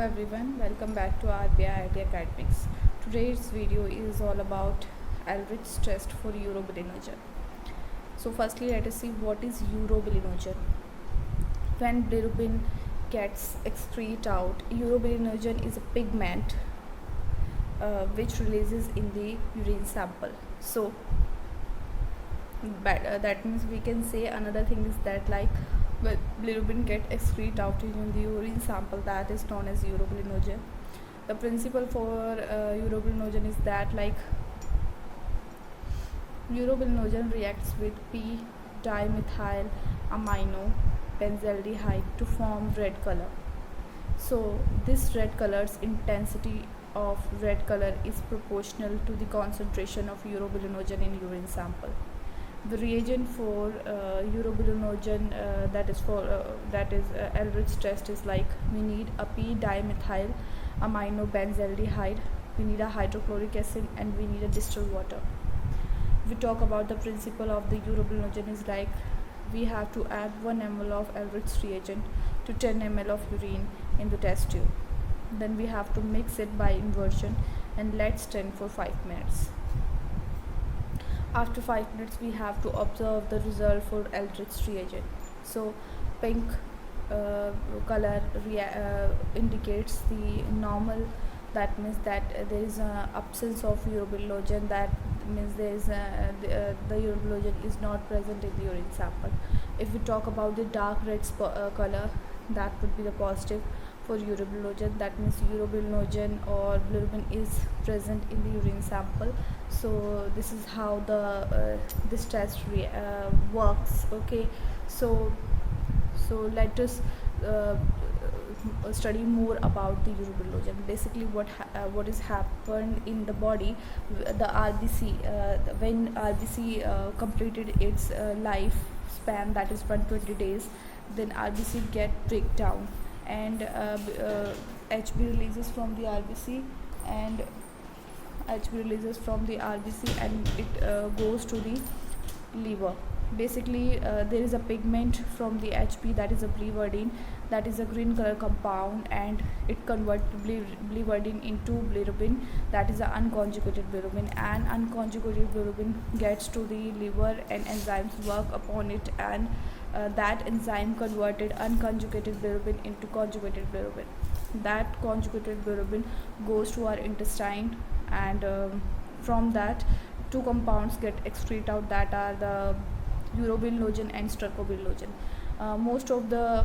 everyone, welcome back to RPIIT Academics. Today's video is all about Ehlrich test for urobilinogen. So firstly, let us see what is urobilinogen. When bilirubin gets excreted out, urobilinogen is a pigment which releases in the urine sample. So that means we can say another thing is that well, bilirubin get excreted out in the urine sample, that is known as urobilinogen. The principle for urobilinogen is that urobilinogen reacts with p-dimethyl amino benzaldehyde to form red color. So this red color's intensity of red color is proportional to the concentration of urobilinogen in urine sample. The reagent for urobilinogen that is Ehlrich test is we need a p-dimethyl amino benzaldehyde, we need a hydrochloric acid, and we need a distilled water. We talk about the principle of the urobilinogen is we have to add 1 ml of Ehlrich reagent to 10 ml of urine in the test tube. Then we have to mix it by inversion and let stand for 5 minutes. After 5 minutes, we have to observe the result for Ehlrich reagent. So pink color indicates the normal, that means that there is an absence of urobilinogen, that means there is the urobilinogen is not present in the urine sample. If we talk about the dark red color, that would be the positive for urobilinogen, that means urobilinogen or bilirubin is present in the urine sample. So this is how the this test works. Okay, so let us study more about the urobilinogen. Basically what is happened in the body, the RBC, when RBC completed its life span, that is 120 days, then RBC get breakdown and HB releases from the RBC, and it goes to the liver. Basically there is a pigment from the HB, that is a biliverdin, that is a green color compound, and it converts biliverdin into bilirubin, that is a unconjugated bilirubin, and unconjugated bilirubin gets to the liver and enzymes work upon it, and that enzyme converted unconjugated bilirubin into conjugated bilirubin. That conjugated bilirubin goes to our intestine, and from that 2 compounds get excreted out, that are the urobilinogen and stercobilinogen. Most of the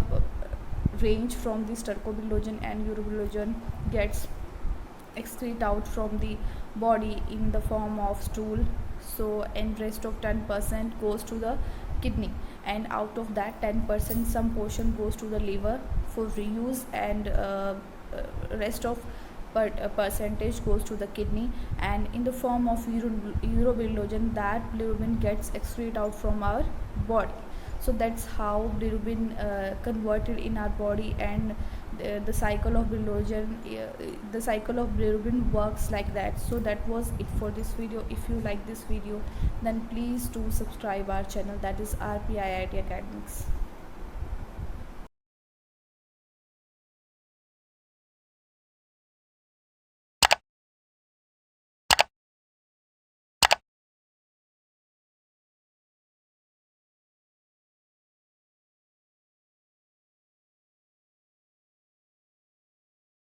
range from the stercobilinogen and urobilinogen gets excreted out from the body in the form of stool. So and rest of 10% goes to the kidney, and out of that 10% some portion goes to the liver for reuse, and rest of percentage goes to the kidney, and in the form of urobilinogen, that bilirubin gets excreted out from our body. So that's how bilirubin converted in our body, and the cycle of bilirubin works like that. So that was it for this video. If you like this video, then please do subscribe our channel, that is RPIIT Academics.